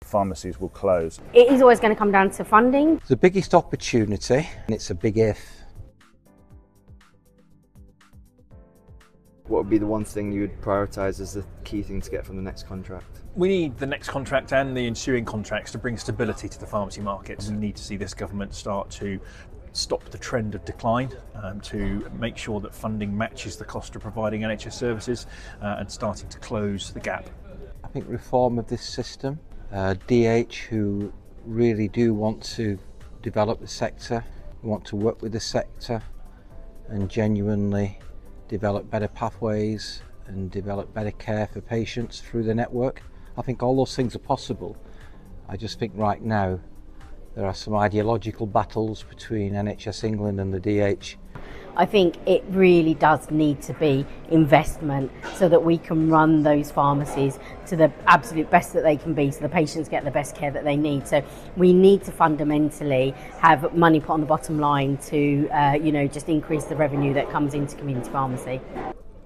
Pharmacies will close. It is always going to come down to funding. The biggest opportunity, and it's a big if. What would be the one thing you would prioritise as the key thing to get from the next contract? We need the next contract and the ensuing contracts to bring stability to the pharmacy markets. We need to see this government start to stop the trend of decline, to make sure that funding matches the cost of providing NHS services and starting to close the gap. I think reform of this system, DH who really do want to develop the sector, want to work with the sector and genuinely develop better pathways and develop better care for patients through the network. I think all those things are possible. I just think right now there are some ideological battles between NHS England and the DH. I think it really does need to be investment so that we can run those pharmacies to the absolute best that they can be, so the patients get the best care that they need. So we need to fundamentally have money put on the bottom line to just increase the revenue that comes into community pharmacy.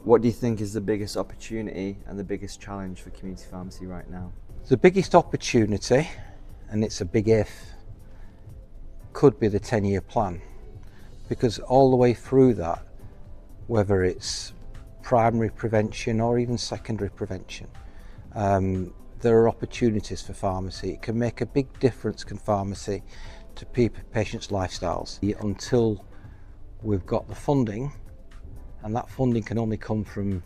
What do you think is the biggest opportunity and the biggest challenge for community pharmacy right now? The biggest opportunity, and it's a big if, could be the 10-year plan. Because all the way through that, whether it's primary prevention or even secondary prevention, there are opportunities for pharmacy. It can make a big difference, can pharmacy, to patients' lifestyles. Until we've got the funding, and that funding can only come from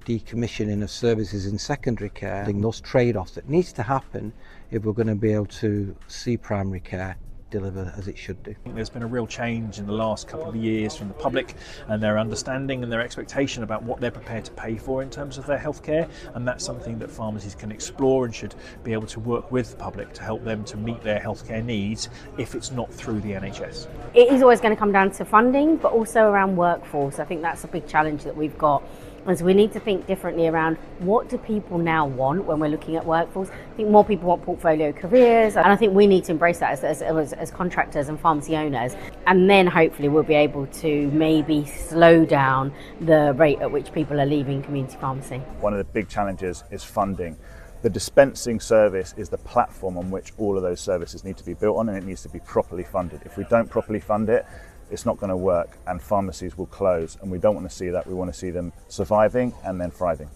decommissioning of services in secondary care, those trade-offs that needs to happen if we're going to be able to see primary care deliver as it should do. There's been a real change in the last couple of years from the public and their understanding and their expectation about what they're prepared to pay for in terms of their healthcare, and that's something that pharmacies can explore and should be able to work with the public to help them to meet their healthcare needs if it's not through the NHS. It is always going to come down to funding, but also around workforce. I think that's a big challenge that we've got. And so we need to think differently around what do people now want when we're looking at workforce. I think more people want portfolio careers, and I think we need to embrace that as contractors and pharmacy owners. And then hopefully we'll be able to maybe slow down the rate at which people are leaving community pharmacy. One of the big challenges is funding. The dispensing service is the platform on which all of those services need to be built on, and it needs to be properly funded. If we don't properly fund it, it's not going to work and pharmacies will close, and we don't want to see that. We want to see them surviving and then thriving.